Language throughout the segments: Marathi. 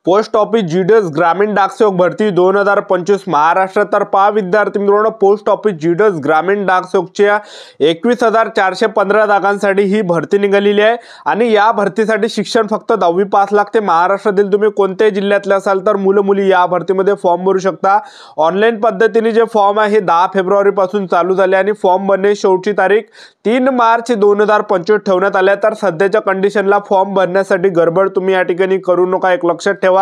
पोस्ट ऑफिस जीडीएस ग्रामीण डाकसेवक भरती 2025 महाराष्ट्र तर पहा विद्यार्थी मित्रांनो, पोस्ट ऑफिस जीडीएस ग्रामीण डाकसेवकच्या 21,415 जागांसाठी ही भरती निघालेली आहे आणि या भरतीसाठी शिक्षण फक्त 10वी पास लागते। महाराष्ट्रातील तुम्ही कोणत्याही जिल्ह्यातले असाल तर मुलं मुली या भरतीमध्ये फॉर्म भरू शकता। ऑनलाईन पद्धतीने जे फॉर्म आहे हे 10 फेब्रुवारी पासून चालू झाले आणि फॉर्म भरण्याची शेवटची तारीख 3 मार्च 2025 ठेवण्यात आली आहे। तर सध्याच्या कंडिशनला फॉर्म भरण्यासाठी गडबड तुम्ही या ठिकाणी करू नका, एक लक्षात ठेवा।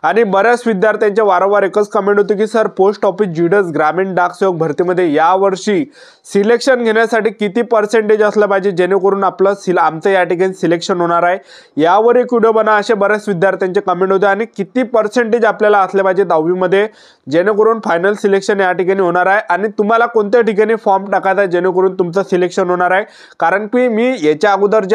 आणि बऱ्याच विद्यार्थ्यांचे वारंवार एकच कमेंट होते की सर पोस्ट ऑफिस जीडीएस ग्रामीण डाकसेवक भरतीमध्ये या वर्षी सिलेक्शन घेण्यासाठी किती पर्सेंटेज असलं पाहिजे जेणेकरून आपलं आमचं या ठिकाणी सिलेक्शन होणार आहे, यावर एक व्हिडिओ बना असे बऱ्याच विद्यार्थ्यांचे कमेंट होते। आणि किती पर्सेंटेज आपल्याला असले पाहिजे 10वी मध्ये जेणेकरून फायनल सिलेक्शन या ठिकाणी होणार आहे आणि तुम्हाला कोणत्या ठिकाणी फॉर्म टाकायचा आहे जेणेकरून तुमचं सिलेक्शन होणार आहे। कारण की मी याच्या अगोदर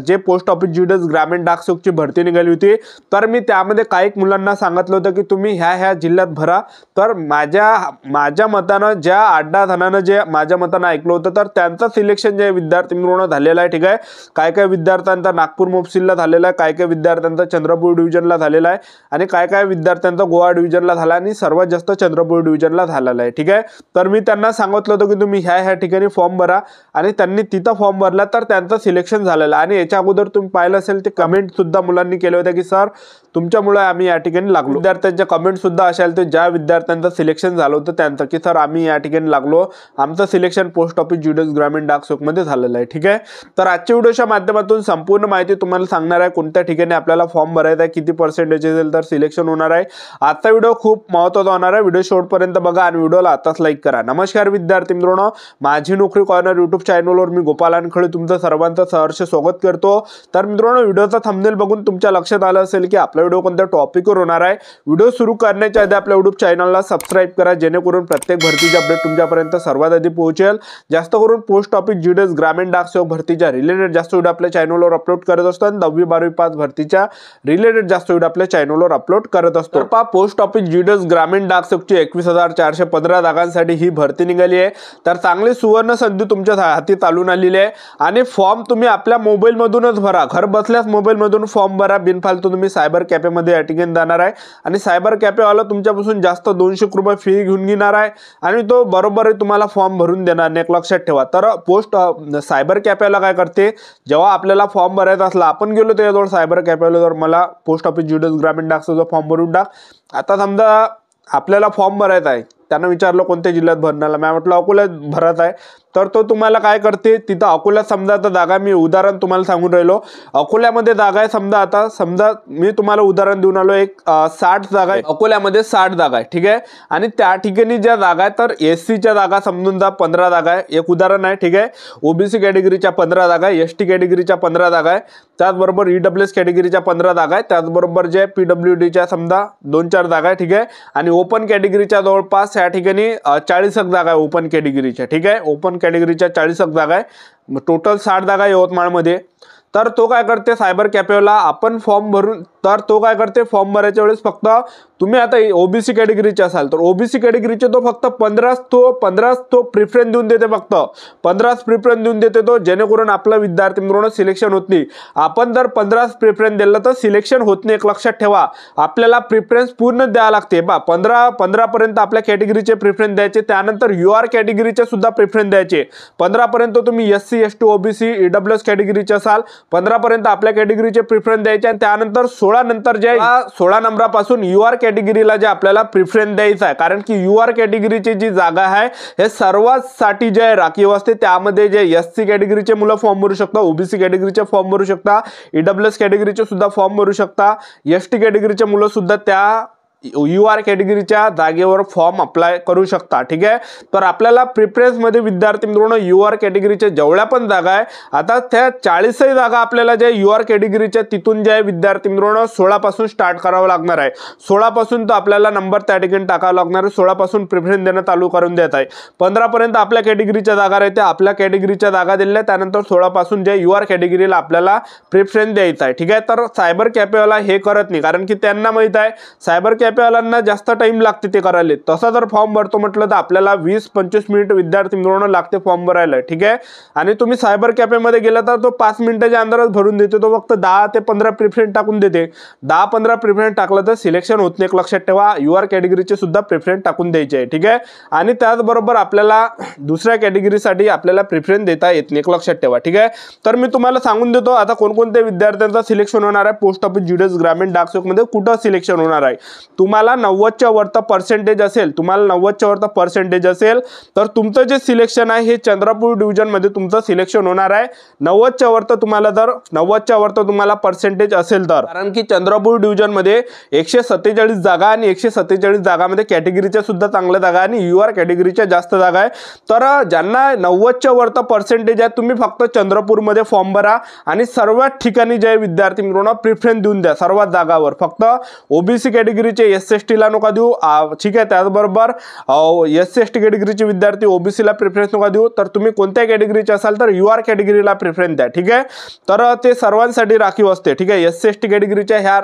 जे पोस्ट ऑफिस जीडीएस ग्रामीण डाकसेवकची भरती निघाली होती तर मी त्यामध्ये काही मुलांना सांगितलं होतं की तुम्ही ह्या जिल्ह्यात भरा। तर माझ्या मतानं ज्या 8-10 जणांना जे माझ्या मतानं ऐकलं होतं तर त्यांचं सिलेक्शन जे विद्यार्थी मित्रांनो झालेलं आहे, ठीक आहे। काय विद्यार्थ्यांचा नागपूर मोफसिलला झालेला आहे, काय विद्यार्थ्यांचा चंद्रपूर डिव्हिजनला झालेला आहे आणि काय विद्यार्थ्यांचा गोवा डिव्हिजनला झाला आणि सर्वात जास्त चंद्रपूर डिव्हिजनला झालेला आहे, ठीक आहे। तर मी त्यांना सांगितलं होतं की तुम्ही ह्या ठिकाणी फॉर्म भरा आणि त्यांनी तिथं फॉर्म भरला तर त्यांचं सिलेक्शन झालेलं आहे। आणि याच्या अगोदर तुम्ही पाहिलं असेल ते कमेंट सुद्धा मुलांनी केले होते की सर तुमच्यामुळे आम्ही या ठिकाणी लागलो। विद्यार्थ्यांचे कमेंट सुद्धा असेल ते ज्या विद्यार्थ्यांचं सिलेक्शन झालं होतं त्यांचं की सर आम्ही या ठिकाणी लागलो, आमचं सिलेक्शन पोस्ट ऑफिस जीडीएस ग्रामीण डाकसेवक मध्ये झालेलं आहे, ठीक आहे। तर आजच्या व्हिडिओच्या माध्यमातून संपूर्ण माहिती तुम्हाला सांगणार आहे कोणत्या ठिकाणी आपल्याला फॉर्म भरायचा आहे, किती पर्सेंटेज असेल तर सिलेक्शन होणार आहे। आजचा व्हिडिओ खूप महत्त्वाचा होणार आहे, व्हिडिओ शेवटपर्यंत बघा आणि व्हिडिओला आताच लाईक करा। नमस्कार विद्यार्थी मित्रांनो, माझी नोकरी कॉर्नर यूट्यूब चॅनलवर मी गोपाल वानखळे तुमचं सर्वांचं सहर्ष स्वागत करतो। तर मित्रांनो, व्हिडिओचा थंबनेल बघून तुमच्या लक्षात आलं असेल की आपला व्हिडिओ कोणत्या टॉपिकवर होणार आहे। व्हिडिओ सुरू करण्याच्या आधी आपल्या यूट्यूब चॅनलला सबस्क्राइब करा जेणेकरून प्रत्येक भरतीचे अपडेट तुमच्यापर्यंत सर्वात आधी पोहोचेल। जास्त करून पोस्ट ऑफिस जीडीएस ग्रामीण डाकसेवक भरतीच्या रिलेटेड जास्त व्हिडिओ आपल्या चॅनलवर अपलोड करत असतो आणि 10वी 12वी पास भरतीच्या रिलेटेड जास्त व्हिडिओ आपल्या चॅनलवर अपलोड करत असतो। पहा, पोस्ट ऑफिस जीडीएस ग्रामीण डाकसेवकची 21,415 जागांसाठी ही भरती निघाली आहे। तर चांगली सुवर्ण संधी तुमच्या हाती चालून आलेली आहे आणि फॉर्म तुम्ही आपल्या मोबाईल मधूनच भरा, घर बसल्याच मोबाईल मधून फॉर्म भरा, बिनफालतू तुम्ही सायबर कॅफे मध्ये या ठिकाणी जाणार आहे आणि सायबर कॅफेवाला तुमच्यापासून जास्त 200 रुपये फी घेऊन घेणार आहे आणि तो बरोबर तुम्हाला फॉर्म भरून देणार नाही, एक लक्षात ठेवा। तर सायबर कॅफेला काय करते, जेव्हा आपल्याला फॉर्म भरायचा असला आपण गेलो त्याजवळ सायबर कॅफेला, तर मला पोस्ट ऑफिस जीडीएस ग्रामीण डाकसेवकचा फॉर्म भरून टाक। आता समजा आपल्याला फॉर्म भरायचा आहे, त्यानं विचारलं कोणत्या जिल्ह्यात भरण्याला, मी म्हटलं अकोल्यात भरत आहे। तर तो तुम्हाला काय करते, तिथं अकोल्यात समजा आता जागा, मी उदाहरण तुम्हाला सांगून राहिलो, अकोल्यामध्ये जागा आहे समजा मी तुम्हाला उदाहरण देऊन आलो, एक 60 जागा आहे अकोल्यामध्ये, 60 जागा आहे, ठीक आहे। आणि त्या ठिकाणी ज्या जागा आहे तर एससीच्या जागा समजून जा 15 जागा आहे, एक उदाहरण आहे, ठीक आहे। ओबीसी कॅटेगरीच्या 15 जागा आहे, एसटी कॅटेगरीच्या 15 जागा आहे, त्याचबरोबर ईडब्ल्यूएस कॅटेगरीच्या 15 जागा आहे, त्याचबरोबर जे पीडब्ल्यूडीच्या समजा 2-4 जागा आहे, ठीक आहे। आणि ओपन कॅटेगरीच्या जवळपास या ठिकाणी 40 जागा आहे ओपन कॅटेगरीच्या, ठीक आहे। ओपन कॅटेगरीच्या 40 जागा आहे, टोटल 60 जागा यवतमाळमध्ये। तर तो काय करते, सायबर कॅफेला आपण फॉर्म भरून, तर तो काय करते फॉर्म भरायच्या वेळेस फक्त तुम्ही आता ओबीसी कॅटेगरीचे असाल तर ओबीसी कॅटेगरीचे तो फक्त 15 तो प्रिफरन्स देऊन देते, फक्त 15 प्रिफरन्स देऊन देते तो, जेणेकरून आपला विद्यार्थी मित्रांनो सिलेक्शन होत नाही। आपण जर 15 प्रिफरन्स दिलं तर सिलेक्शन होत नाही, एक लक्षात ठेवा। आपल्याला प्रिफरन्स पूर्ण द्यावं लागते, 15 पर्यंत आपल्या कॅटेगरीचे प्रिफरन्स द्यायचे, त्यानंतर यूआर कॅटेगरीचे सुद्धा प्रिफरन्स द्यायचे। 15 पर्यंत तुम्ही एससी एसटी ओबीसी ईडब्ल्यूएस कॅटेगरीचे असाल 15 पर्यंत आपल्या कॅटेगरीचे प्रिफरन्स द्यायचे आणि त्यानंतर 16 नंतर जे 16 नंबरापासून यूआर कॅटेगरीला जे आपल्याला प्रिफरन्स द्यायचा आहे, कारण की यूआर कॅटेगरीची जी जागा आहे हे सर्वांसाठी जे राखीव असते, त्यामध्ये जे एससी कॅटेगरीचे मुलं फॉर्म भरू शकता, ओबीसी कॅटेगरीचे फॉर्म भरू शकता, ईडब्ल्यूएस कॅटेगरीचे सुद्धा फॉर्म भरू शकता, एसटी कॅटेगरीचे मुलं सुद्धा त्या यूआर कॅटेगरीच्या जागेवर फॉर्म अप्लाय करू शकता, ठीक आहे। तर आपल्याला प्रिफरन्स मध्ये विद्यार्थी मित्रांनो यूआर कॅटेगरीच्या जेवढ्या पण जागा आहे, आता त्या 40 जागा आपल्याला जे यूआर कॅटेगरीच्या तिथून जे विद्यार्थी मित्रांनो 16 पासून स्टार्ट करावं लागणार आहे। 16 पासून तर आपल्याला नंबर त्या ठिकाणी टाकावा लागणार आहे, 16 पासून प्रिफरन्स देणं चालू करून देत आहे। 15 पर्यंत आपल्या कॅटेगरीच्या जागा राहते, आपल्या कॅटेगरीच्या जागा दिल्या, त्यानंतर 16 पासून जे यूआर कॅटेगरीला आपल्याला प्रिफरन्स द्यायचा आहे, ठीक आहे। तर सायबर कॅफेवाला हे करत नाही, कारण की त्यांना माहित आहे सायबर कॅफे कॅपेवाल्यांना जास्त टाइम लागते ते करायला. तसा जर फॉर्म भरतो म्हटलं तर आपल्याला 20-25 मिनिट विद्यार्थी मित्रांनो लागते फॉर्म भरायला. ठीक आहे. आणि तुम्ही सायबर कॅफेमध्ये गेला तर तो 5 मिनिटाच्या अंदरच भरून देते. तो फक्त 10 ते 15 प्रेफरन्स टाकून देते. 10-15 प्रेफरन्स टाकलं तर सिलेक्शन होत नाही. लक्षात ठेवा, युआर कॅटेगरीचे सुद्धा प्रेफरन्स टाकून द्यायचे आहे. ठीक आहे. आणि त्याचबरोबर आपल्याला दुसऱ्या कॅटेगरीसाठी आपल्याला प्रेफरन्स देता येत नाही. लक्षात ठेवा. ठीक आहे. तर मी तुम्हाला सांगून देतो आता कोणकोणत्या विद्यार्थ्यांचा सिलेक्शन होणार आहे पोस्ट ऑफिस जीडीएस ग्रामीण डाक सेवकमध्ये, कुठं सिलेक्शन होणार आहे. तुम्हाला 90च्या वरता पर्सेंटेज असेल, तर तुमचं जे सिलेक्शन आहे हे चंद्रपूर डिव्हिजन मध्ये तुमचं सिलेक्शन होणार आहे. 90च्या वरता तुम्हाला पर्सेंटेज असेल तर, कारण की चंद्रपूर डिव्हिजन मध्ये 147 जागा आणि 147 जागामध्ये कॅटेगरीच्या सुद्धा चांगल्या जागा आणि युआर कॅटेगरीच्या जास्त जागा आहे. तर ज्यांना 90च्या वरता पर्सेंटेज आहे तुम्ही फक्त चंद्रपूरमध्ये फॉर्म भरा आणि सर्वात ठिकाणी जे विद्यार्थी मित्रांनो प्रेफरन्स देऊन द्या सर्वात जागावर. फक्त ओबीसी कॅटेगरीचे एससी ला नका देऊ. ठीक आहे. त्याचबरोबर एससी कॅटेगरीचे विद्यार्थी ओबीसी ला प्रेफरन्स नका देऊ. तर तुम्ही कोणत्या कॅटेगरीचे असाल तर युआर कॅटेगरीला प्रेफरन्स द्या. ठीक आहे. तर ते सर्वांसाठी राखीव असते. ठीक आहे. एससी कॅटेगरीच्या ह्या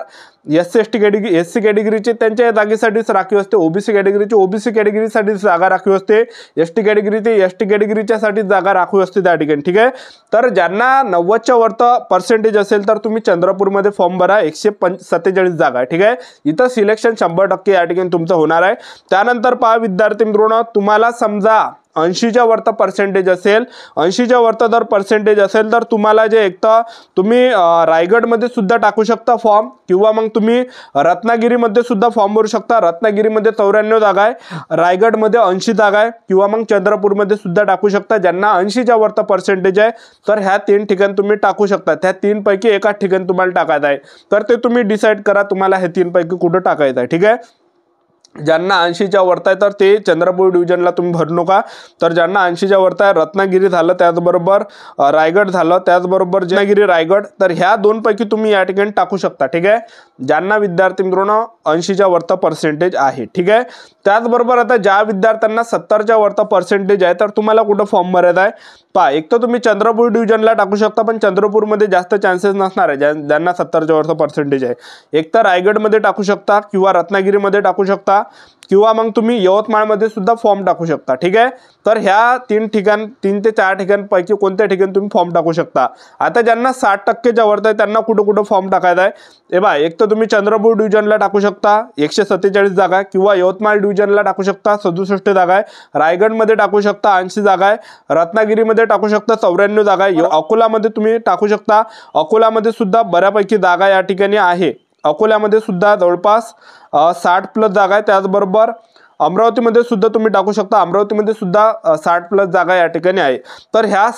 एससी कॅटेगरीचे त्यांच्या जागेसाठीच राखीव असते. ओबीसी कॅटेगरीसाठी जागा राखीव असते. एसटी कॅटेगरीच्या साठी जागा राखीव असते त्या ठिकाणी. ठीक आहे. तर ज्यांना 90च्या वरता पर्सेंटेज असेल तर तुम्ही चंद्रपूरमध्ये फॉर्म भरा. 147 जागा. ठीक आहे. इथं सिलेक्शन 100% या ठिकाणी तुमचं होणार आहे. त्यानंतर पहा विद्यार्थी मित्रांनो, तुम्हाला समजा 80च्या वरता पर्सेंटेज असेल, 80च्या वरता जर पर्सेंटेज असेल तर तुम्हाला जे एक तर तुम्ही रायगडमध्ये सुद्धा टाकू शकता फॉर्म, किंवा मग तुम्ही रत्नागिरीमध्ये सुद्धा फॉर्म भरू शकता. रत्नागिरीमध्ये 94 जागा आहे, रायगडमध्ये 80 जागा आहे, किंवा मग चंद्रपूरमध्ये सुद्धा टाकू शकता. ज्यांना 80च्या वरता पर्सेंटेज आहे तर ह्या 3 ठिकाणी तुम्ही टाकू शकता. त्या 3 पैकी एका ठिकाणी तुम्हाला टाकायचं आहे. तर ते तुम्ही डिसाईड करा तुम्हाला हे 3 पैकी कुठं टाकायचं आहे. ठीक आहे. ज्यांना 80च्या वरता आहे तर ते चंद्रपूर डिव्हिजनला तुम्ही भरू नका. तर ज्यांना 80च्या वरता आहे, रत्नागिरी झालं, त्याचबरोबर रायगड झालं, त्याचबरोबर रत्नागिरी रायगड, तर ह्या 2 पैकी तुम्ही या ठिकाणी टाकू शकता. ठीक आहे. ज्यांना विद्यार्थी मित्रांनो 80च्या वरता पर्सेंटेज आहे. ठीक आहे. त्याचबरोबर आता ज्या विद्यार्थ्यांना 70च्या वरता पर्सेंटेज आहे तर तुम्हाला कुठं फॉर्म भरायचा आहे पहा. एक तर तुम्ही चंद्रपूर डिव्हिजनला टाकू शकता, पण चंद्रपूरमध्ये जास्त चान्सेस नसणार आहे ज्यांना 70च्या वरचा पर्सेंटेज आहे. एक तर रायगडमध्ये टाकू शकता, किंवा रत्नागिरीमध्ये टाकू शकता, किंवा मग तुम्ही यवतमाळमध्ये सुद्धा फॉर्म टाकू शकता. ठीक आहे. तर ह्या 3 ते 4 ठिकाणपैकी कोणत्या ठिकाणी तुम्ही फॉर्म टाकू शकता. आता ज्यांना 60%च्या वरती आहे त्यांना कुठं फॉर्म टाकायचा आहे. हे बघा, एक तर तुम्ही चंद्रपूर डिव्हिजनला टाकू शकता 147 जागा, किंवा यवतमाळ डिव्हिजनला टाकू शकता 67 जागा आहे, रायगडमध्ये टाकू शकता 80 जागा आहे, रत्नागिरीमध्ये टाकू शकता 94 जागा आहे, अकोलामध्ये तुम्ही टाकू शकता. अकोलामध्ये सुद्धा बऱ्यापैकी जागा या ठिकाणी आहे. अकोल्यामध्ये सुद्धा जवळपास 60+ जागा आहे. त्याचबरोबर अमरावतीमध्ये सुद्धा तुम्ही टाकू शकता. अमरावतीमध्ये सुद्धा 60+ जागा या ठिकाणी आहे. तर ह्या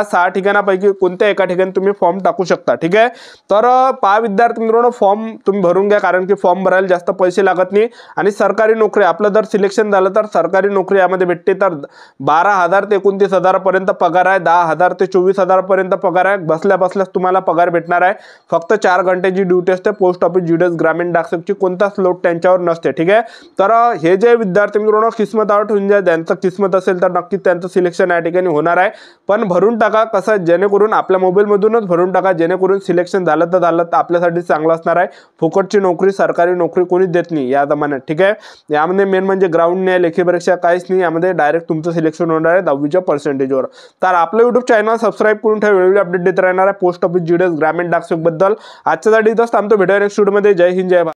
6 ठिकाणापैकी कोणत्या एका ठिकाणी तुम्ही फॉर्म टाकू शकता. ठीक आहे. तर पहा विद्यार्थी मित्रांनो, फॉर्म तुम्ही भरून घ्या, कारण की फॉर्म भरायला जास्त पैसे लागत नाही. आणि सरकारी नोकरी आपलं जर सिलेक्शन झालं तर सरकारी नोकरी यामध्ये भेटते. तर 12,000 ते 29,000 पर्यंत पगार आहे, 10,000 ते 24,000 पर्यंत पगार आहे. बसल्या बसल्याच तुम्हाला पगार भेटणार आहे. फक्त 4 घंटेची ड्युटी असते. पोस्ट ऑफिस जीडीएस ग्रामीण डाक सेवकची कोणताच लोड त्यांच्यावर नसते. ठीक आहे. तर हे जे विद्यार्थी मित्रांनो किस्मत आउट होऊन जाईल, ज्यांचं किस्मत असेल तर नक्कीच त्यांचं सिलेक्शन या ठिकाणी होणार आहे. पण भरून टाका, कसं जेणेकरून आपल्या मोबाईलमधूनच भरून टाका, जेणेकरून सिलेक्शन झालं तर आपल्यासाठी चांगलं असणार आहे. फुकटची नोकरी, सरकारी नोकरी कोणीच देत नाही या जमान्यात. ठीक आहे. यामध्ये मेन म्हणजे ग्राउंड नाही, लेखी परीक्षा काहीच नाही. यामध्ये डायरेक्ट तुमचं सिलेक्शन होणार आहे 10वीच्या पर्सेंटेजवर. तर आपलं युट्यूब चॅनल सबस्क्राईब करून ठेवा, वेळोवेळी अपडेट देत राहणार आहे पोस्ट ऑफिस जीडीएस ग्रामीण डाक सेवक बद्दल. आजच्यासाठी इथंच थांबतो. भेटूया नेक्स्ट व्हिडिओमध्ये. जय हिंद, जय भारत.